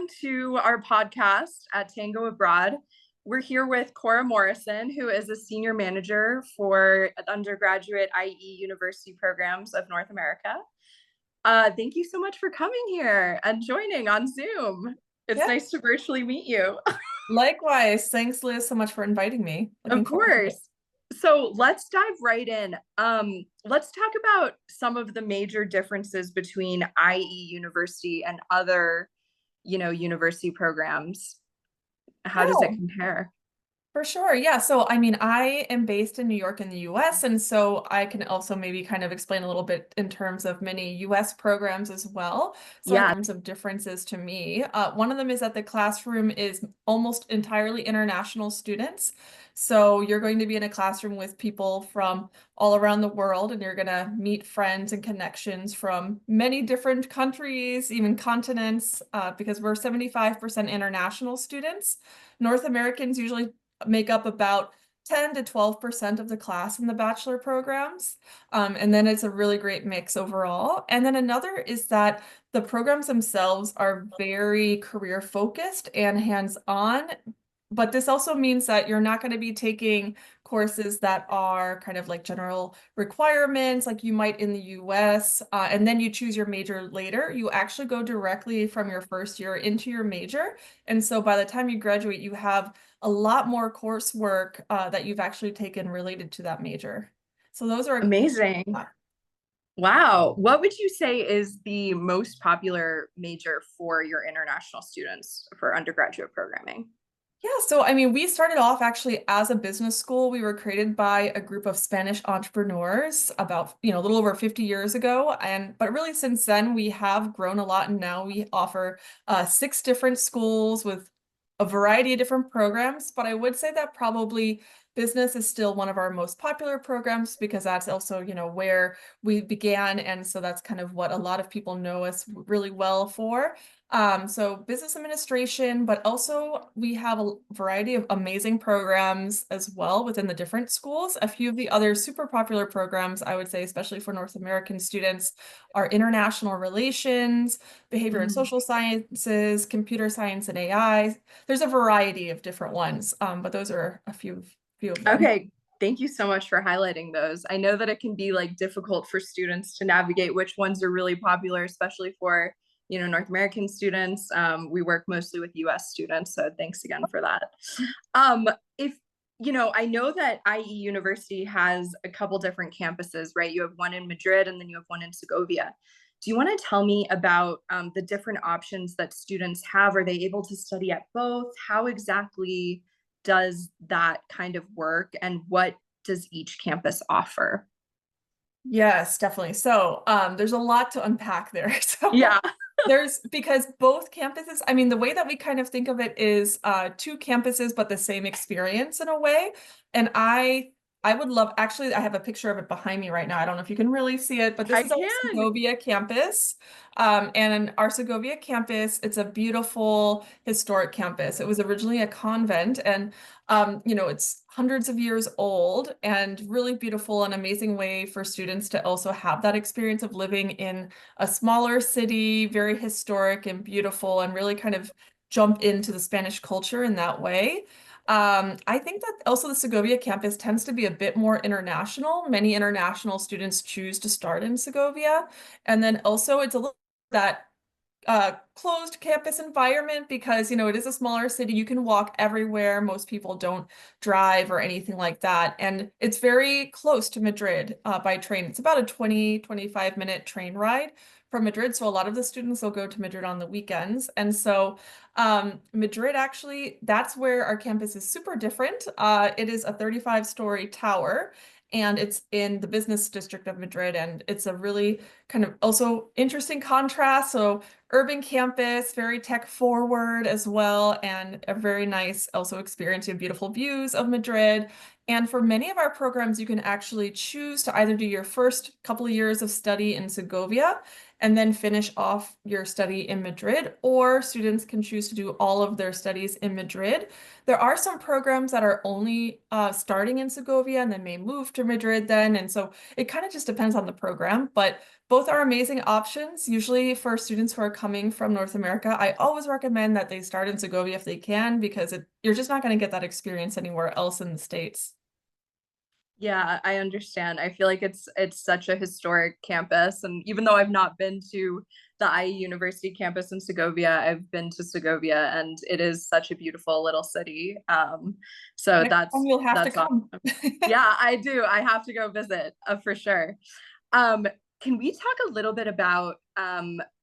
welcome to our podcast at Tango Abroad. We're here with Cora Morrison, who is a senior manager for undergraduate IE university programs of North America. Thank you so much for coming here and joining on Zoom. It's Yeah, nice to virtually meet you. likewise. Thanks, Liz, so much for inviting me. Of Looking forward to it. course. So let's dive right in. Let's talk about some of the major differences between IE University and other, university programs. How does it Yeah, compare? for sure. Yeah. So, I am based in New York in the US, and so I can also maybe kind of explain a little bit in terms of many US programs as well. So, in Yeah, terms of differences to me, one of them is that the classroom is almost entirely international students. So, you're going to be in a classroom with people from all around the world, and you're going to meet friends and connections from many different countries, even continents, because we're 75% international students. North Americans usually make up about 10 to 12% of the class in the bachelor programs. And then it's a really great mix overall. And then another is that the programs themselves are very career focused and hands-on. But this also means that you're not going to be taking courses that are kind of like general requirements, like you might in the US, and then you choose your major later. You actually go directly from your first year into your major. And so by the time you graduate, you have a lot more coursework that you've actually taken related to that major. So those are, amazing. Wow. What would you say is the most popular major for your international students for undergraduate programming? yeah, so we started off actually as a business school. We were created by a group of Spanish entrepreneurs about, a little over 50 years ago. But really since then we have grown a lot, and now we offer 6 different schools with a variety of different programs. But I would say that probably business is still one of our most popular programs because that's also, where we began. And so that's kind of what a lot of people know us really well for. So business administration, but also we have a variety of amazing programs as well within the different schools. A few of the other super popular programs, I would say, especially for North American students, are international relations, behavior and Mhm. social sciences, computer science and AI. There's a variety of different ones, but those are a few of them. Okay. Thank you so much for highlighting those. I know that it can be like difficult for students to navigate which ones are really popular, especially for, North American students. We work mostly with US students, so thanks again for that. If I know that IE University has a couple different campuses, right? You have one in Madrid and then you have one in Segovia. Do you want to tell me about the different options that students have? Are they able to study at both? How exactly does that kind of work, and what does each campus offer? Yes, definitely. So, there's a lot to unpack there. So, Yeah. because both campuses, the way that we kind of think of it is 2 campuses, but the same experience in a way. And I would love, actually, I have a picture of it behind me right now. I don't know if you can really see it, but this I is our can. Segovia campus. And our Segovia campus, it's a beautiful historic campus. It was originally a convent, and it's hundreds of years old and really beautiful and amazing way for students to also have that experience of living in a smaller city, very historic and beautiful, and really kind of jump into the Spanish culture in that way. I think that also the Segovia campus tends to be a bit more international. Many international students choose to start in Segovia. And then also it's a little that closed campus environment because it is a smaller city. You can walk everywhere. Most people don't drive or anything like that, and it's very close to Madrid by train. It's about a 20-25 minute train ride from Madrid, so a lot of the students will go to Madrid on the weekends. And so Madrid, actually, that's where our campus is super different. It is a 35-story tower, and it's in the business district of Madrid, and it's a really kind of also interesting contrast. So urban campus, very tech forward as well, and a very nice also experience. You have beautiful views of Madrid. And for many of our programs, you can actually choose to either do your first couple of years of study in Segovia and then finish off your study in Madrid, or students can choose to do all of their studies in Madrid. There are some programs that are only starting in Segovia and then may move to Madrid then. And so it kind of just depends on the program, but both are amazing options, usually for students who are coming from North America, I always recommend that they start in Segovia if they can, because you're just not going to get that experience anywhere else in the States. Yeah, I understand. I feel like it's such a historic campus, and even though I've not been to the IE University campus in Segovia, I've been to Segovia, and it is such a beautiful little city. So Next time you'll have to that's come. awesome. Yeah, I do. I have to go visit for sure. Um, can we talk a little bit about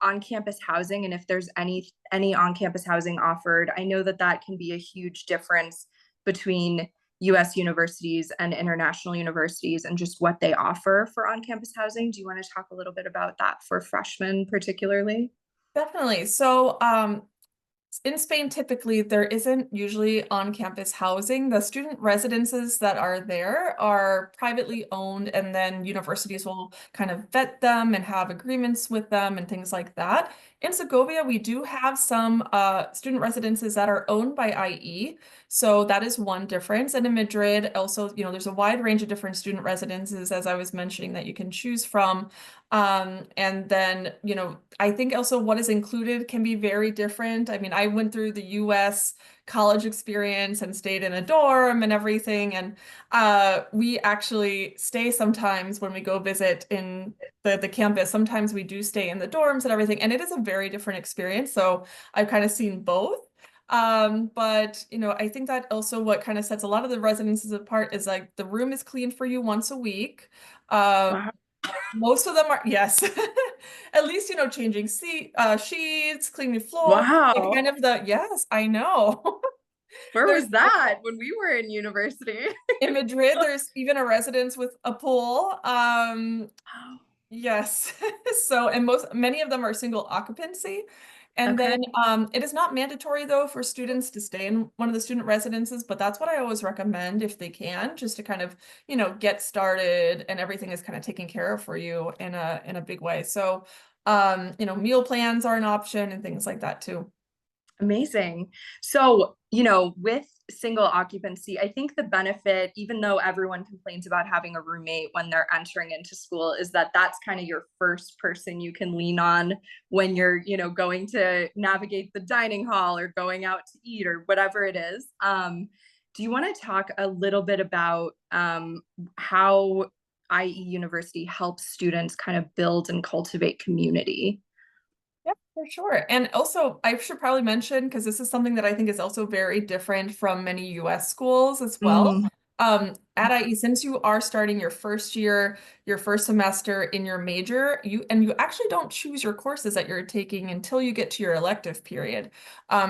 on-campus housing and if there's any on-campus housing offered? I know that that can be a huge difference between US universities and international universities and just what they offer for on-campus housing. Do you want to talk a little bit about that for freshmen particularly? Definitely. So, in Spain, typically there isn't usually on-campus housing. The student residences that are there are privately owned, and then universities will kind of vet them and have agreements with them and things like that. In Segovia, we do have some student residences that are owned by IE, so that is one difference. And in Madrid, also, there's a wide range of different student residences, as I was mentioning, that you can choose from. And then, I think also what is included can be very different. I mean, I went through the US college experience and stayed in a dorm and everything. And we actually stay sometimes when we go visit in the campus. Sometimes we do stay in the dorms and everything. And it is a very different experience. So I've kind of seen both. But I think that also what kind of sets a lot of the residences apart is like the room is cleaned for you once a week. Um, Wow. most of them are, yes. At least, changing sheets, cleaning floor, like Wow. kind of yes, I know. Where There's was that when we were in university? in Madrid, there's even a residence with a pool. Yes. So, and many of them are single occupancy. And Okay. then it is not mandatory though for students to stay in one of the student residences, but that's what I always recommend if they can, just to kind of, get started and everything is kind of taken care of for you in a big way. So, meal plans are an option and things like that too. Amazing. So, with single occupancy, I think the benefit, even though everyone complains about having a roommate when they're entering into school, is that that's kind of your first person you can lean on when you're, going to navigate the dining hall or going out to eat or whatever it is. Do you want to talk a little bit about how IE University helps students kind of build and cultivate community? Yep, for sure. And also, I should probably mention, because this is something that I think is also very different from many US schools as well. Mm. At IE, since you are starting your first year, your first semester in your major, you actually don't choose your courses that you're taking until you get to your elective period.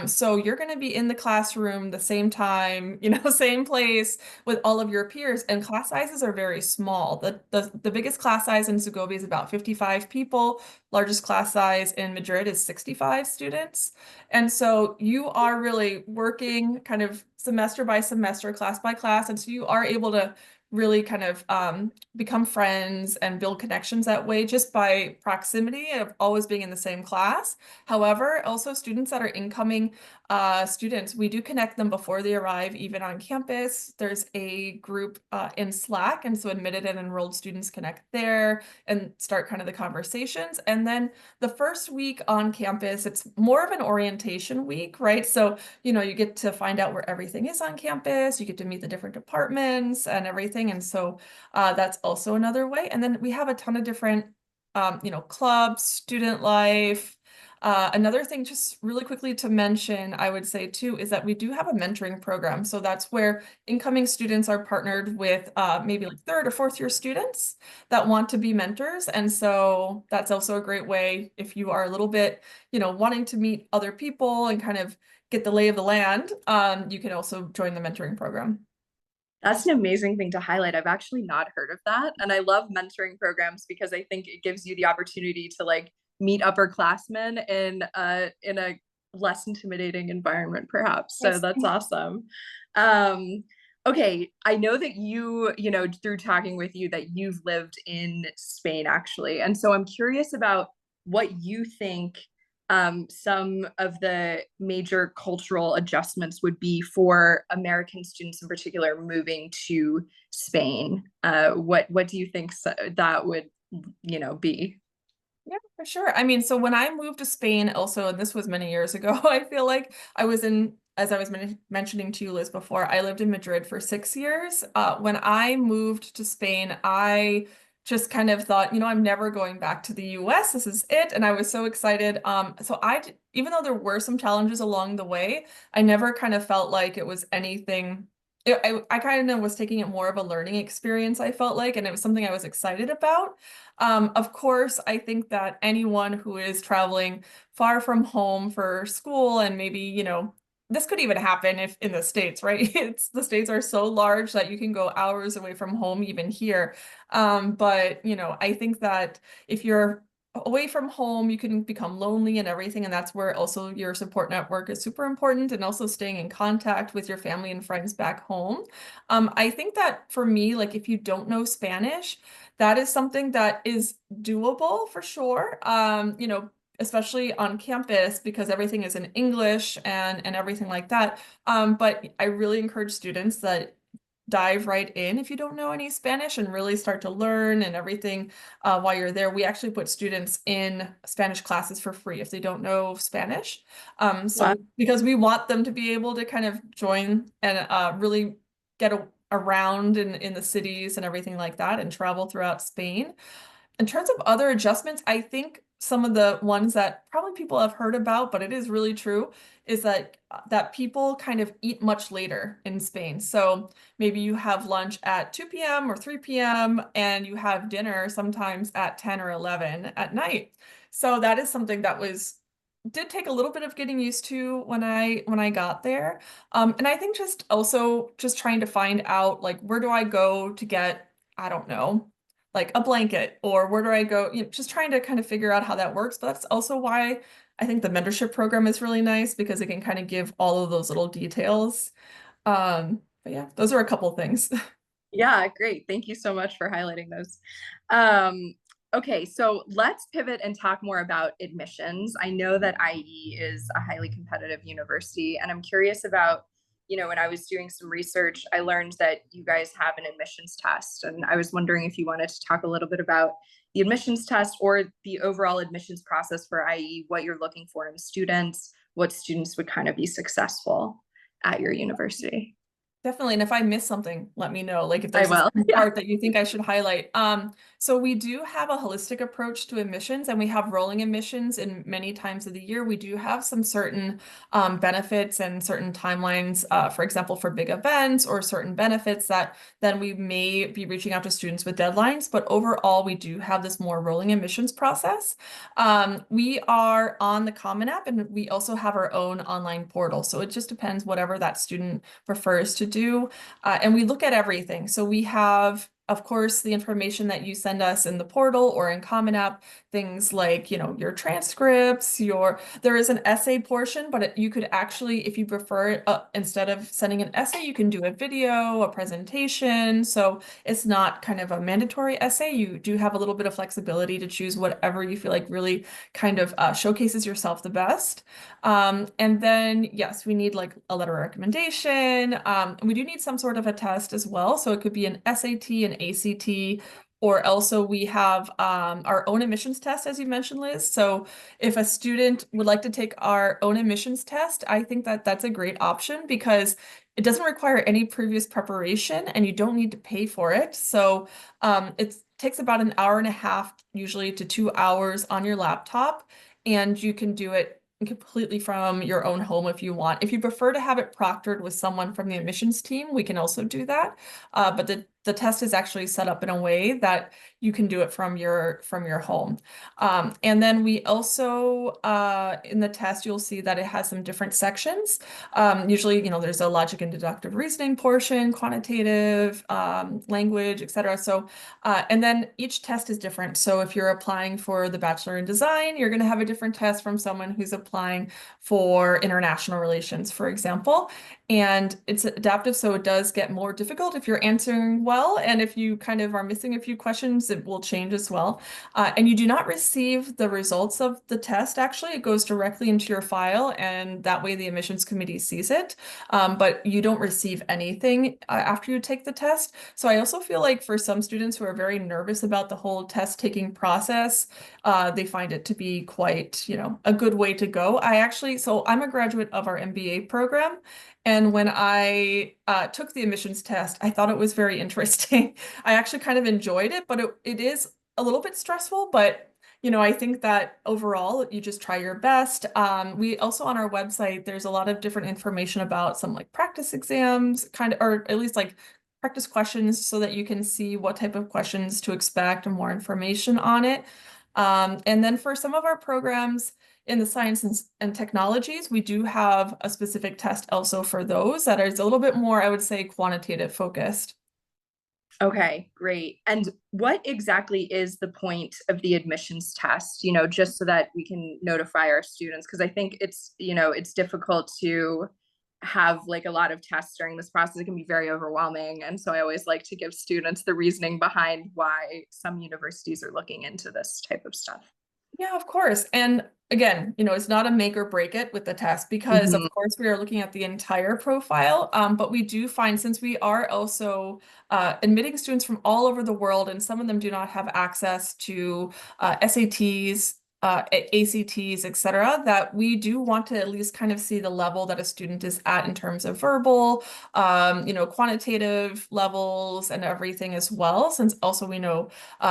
So you're going to be in the classroom the same time, same place with all of your peers, and class sizes are very small. The biggest class size in Segovia is about 55 people. Largest class size in Madrid is 65 students. And so you are really working kind of semester by semester, class by class. And so you are able to really kind of become friends and build connections that way just by proximity of always being in the same class. However, also students that are incoming students, we do connect them before they arrive, even on campus. There's a group in Slack, and so admitted and enrolled students connect there and start kind of the conversations. And then the first week on campus, it's more of an orientation week, right? So, you get to find out where everything is on campus, you get to meet the different departments and everything. And so that's also another way. And then we have a ton of different, clubs, student life. Another thing, just really quickly to mention, I would say too, is that we do have a mentoring program. So that's where incoming students are partnered with maybe like third or fourth year students that want to be mentors. And so that's also a great way if you are a little bit, wanting to meet other people and kind of get the lay of the land, you can also join the mentoring program. That's an amazing thing to highlight. I've actually not heard of that. And I love mentoring programs because I think it gives you the opportunity to like meet upperclassmen in a less intimidating environment, perhaps. So Yes. that's awesome. Um, okay, I know that through talking with you, that you've lived in Spain actually. And so I'm curious about what you think some of the major cultural adjustments would be for American students in particular moving to Spain. What do you think that would be? Yeah, for sure. I mean, so when I moved to Spain, also, and this was many years ago, I feel like I was in, as I was mentioning to you, Liz, before, I lived in Madrid for 6 years. When I moved to Spain, I just kind of thought, I'm never going back to the US. This is it. And I was so excited. Even though there were some challenges along the way, I never kind of felt like it was anything. I kind of was taking it more of a learning experience, I felt like, and it was something I was excited about. Of course, I think that anyone who is traveling far from home for school and maybe, this could even happen if in the States, right? It's the States are so large that you can go hours away from home even here. But, I think that if you're away from home, you can become lonely and everything. And that's where also your support network is super important, and also staying in contact with your family and friends back home. I think that for me, like if you don't know Spanish, that is something that is doable for sure. Especially on campus because everything is in English and everything like that. But I really encourage students that dive right in if you don't know any Spanish and really start to learn and everything while you're there. We actually put students in Spanish classes for free if they don't know Spanish. Wow. So because we want them to be able to kind of join and really get around in the cities and everything like that and travel throughout Spain. In terms of other adjustments, I think some of the ones that probably people have heard about, but it is really true, is that people kind of eat much later in Spain. So maybe you have lunch at 2 p.m. or 3 p.m. and you have dinner sometimes at 10 or 11 at night. So that is something that did take a little bit of getting used to when I got there. And I think just also just trying to find out like where do I go to get, I don't know, like a blanket, or where do I go? Just trying to kind of figure out how that works. But that's also why I think the mentorship program is really nice because it can kind of give all of those little details. But yeah, those are a couple things. Yeah, great. Thank you so much for highlighting those. Um, okay, so let's pivot and talk more about admissions. I know that IE is a highly competitive university, and I'm curious about, when I was doing some research, I learned that you guys have an admissions test, and I was wondering if you wanted to talk a little bit about the admissions test or the overall admissions process for IE, what you're looking for in students, what students would kind of be successful at your university. Definitely. And if I miss something, let me know. Like if I there's a will. certain Yeah. part that you think I should highlight. So we do have a holistic approach to admissions, and we have rolling admissions in many times of the year. We do have some certain benefits and certain timelines, for example, for big events or certain benefits that then we may be reaching out to students with deadlines. But overall, we do have this more rolling admissions process. We are on the Common App, and we also have our own online portal. So it just depends whatever that student prefers to do. And we look at everything. So we have, of course, the information that you send us in the portal or in Common App, things like, your transcripts, there is an essay portion, but you could actually, if you prefer it, instead of sending an essay, you can do a video, a presentation. So it's not kind of a mandatory essay. You do have a little bit of flexibility to choose whatever you feel like really kind of showcases yourself the best. And then, yes, we need like a letter of recommendation. And we do need some sort of a test as well. So it could be an SAT, an ACT, or also we have our own admissions test, as you mentioned, Liz. So if a student would like to take our own admissions test, I think that that's a great option because it doesn't require any previous preparation and you don't need to pay for it. So it takes about an hour and a half, usually to 2 hours on your laptop, and you can do it completely from your own home if you want. If you prefer to have it proctored with someone from the admissions team, we can also do that. But the test is actually set up in a way that you can do it from your home. And then we also in the test you'll see that it has some different sections. Usually, there's a logic and deductive reasoning portion, quantitative, language, etc. So and then each test is different. So if you're applying for the Bachelor in Design, you're going to have a different test from someone who's applying for international relations, for example. And it's adaptive, so it does get more difficult if you're answering well. And if you kind of are missing a few questions, it will change as well. And you do not receive the results of the test, actually. It goes directly into your file, and that way the admissions committee sees it. But you don't receive anything after you take the test. So I also feel like for some students who are very nervous about the whole test taking process, they find it to be quite, a good way to go. So I'm a graduate of our MBA program. And when I took the admissions test, I thought it was very interesting. I actually kind of enjoyed it, but it is a little bit stressful. But I think that overall, you just try your best. We also on our website, there's a lot of different information about some like practice exams, kind of, or at least like practice questions, so that you can see what type of questions to expect and more information on it. And then for some of our programs, in the science and technologies, we do have a specific test also for those that is a little bit more, I would say, quantitative focused. Okay, great. And what exactly is the point of the admissions test, just so that we can notify our students? Because I think it's difficult to have like a lot of tests during this process. It can be very overwhelming. And so I always like to give students the reasoning behind why some universities are looking into this type of stuff. Yeah, of course. And again, it's not a make or break it with the test because, of Mhm. course, we are looking at the entire profile. But we do find, since we are also admitting students from all over the world, and some of them do not have access to SATs, ACTs, etc., that we do want to at least kind of see the level that a student is at in terms of verbal, quantitative levels and everything as well, since also we know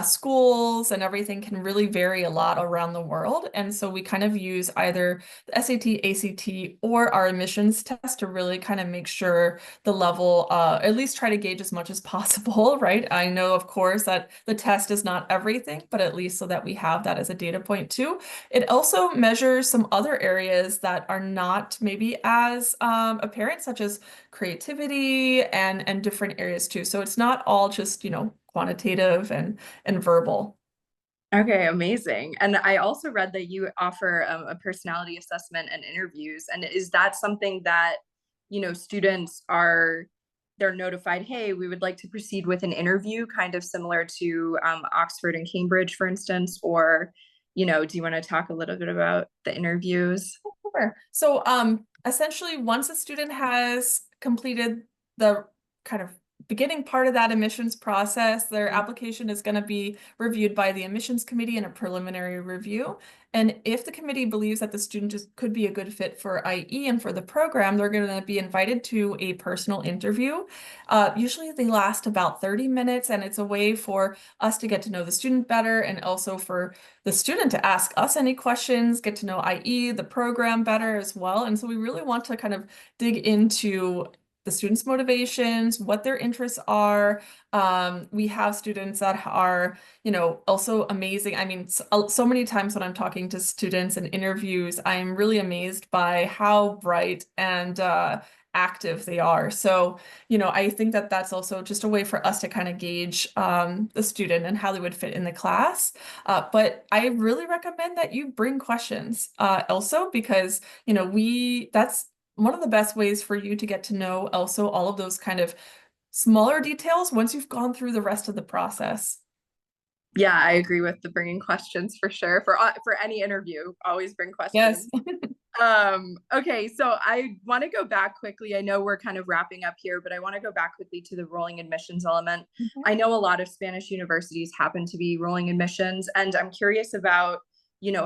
schools and everything can really vary a lot around the world. And so we kind of use either the SAT, ACT, or our admissions test to really kind of make sure the level, at least try to gauge as much as possible, right? I know, of course, that the test is not everything, but at least so that we have that as a data point too. It also measures some other areas that are not maybe as apparent, such as creativity and different areas too. So it's not all just, quantitative and verbal. Okay, amazing. And I also read that you offer a personality assessment and interviews. And is that something that, students they're notified, hey, we would like to proceed with an interview, kind of similar to Oxford and Cambridge, for instance? Or, do you want to talk a little bit about the interviews? Sure. So, essentially, once a student has completed the kind of beginning part of that admissions process, their application is going to be reviewed by the admissions committee in a preliminary review. And if the committee believes that the student just could be a good fit for IE and for the program, they're going to be invited to a personal interview. Usually they last about 30 minutes, and it's a way for us to get to know the student better and also for the student to ask us any questions, get to know IE, the program better as well. And so we really want to kind of dig into the students' motivations, what their interests are. We have students that are, also amazing. I mean, so many times when I'm talking to students in interviews, I'm really amazed by how bright and active they are. So, I think that that's also just a way for us to kind of gauge the student and how they would fit in the class. But I really recommend that you bring questions also because, that's one of the best ways for you to get to know also all of those kind of smaller details once you've gone through the rest of the process. Yeah, I agree with the bringing questions for sure. For any interview, always bring Yes. questions. Okay, so I want to go back quickly. I know we're kind of wrapping up here, but I want to go back quickly to the rolling admissions element. Mhm. I know a lot of Spanish universities happen to be rolling admissions, and I'm curious about,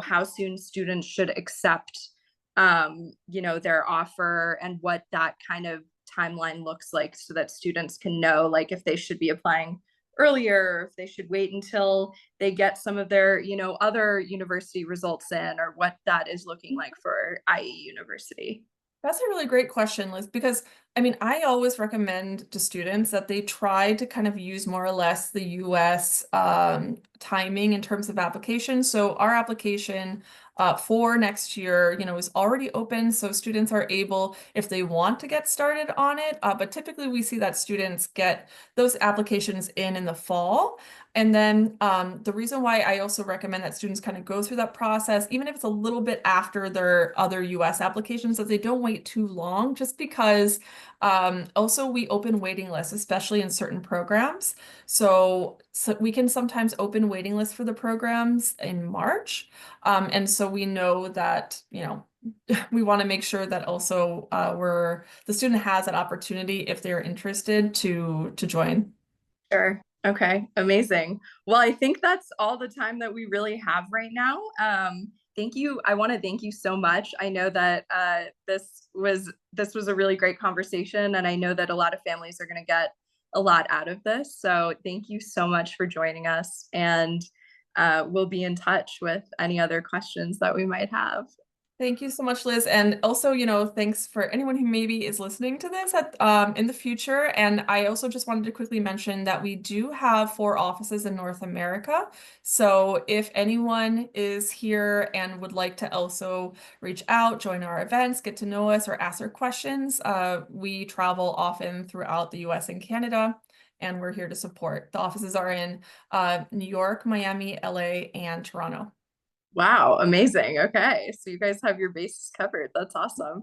how soon students should accept, their offer and what that kind of timeline looks like so that students can know, like, if they should be applying earlier, or if they should wait until they get some of their, other university results in, or what that is looking like for IE University. That's a really great question, Liz, because I mean, I always recommend to students that they try to kind of use more or less the US timing in terms of application. So our application for next year, is already open. So students are able, if they want to get started on it, but typically we see that students get those applications in the fall. And then the reason why I also recommend that students kind of go through that process, even if it's a little bit after their other US applications, that they don't wait too long, just because also we open waiting lists, especially in certain programs. So we can sometimes open waiting lists for the programs in March. And so we know that, we want to make sure that also the student has that opportunity if they're interested to join. Sure. Okay. Amazing. Well, I think that's all the time that we really have right now. Thank you. I want to thank you so much. I know that this was a really great conversation, and I know that a lot of families are going to get a lot out of this. So thank you so much for joining us, and we'll be in touch with any other questions that we might have. Thank you so much, Liz. And also, thanks for anyone who maybe is listening to this in the future. And I also just wanted to quickly mention that we do have 4 offices in North America. So if anyone is here and would like to also reach out, join our events, get to know us, or ask our questions, we travel often throughout the US and Canada, and we're here to support. The offices are in New York, Miami, LA, and Toronto. Wow, amazing. Okay. So you guys have your bases covered. That's awesome.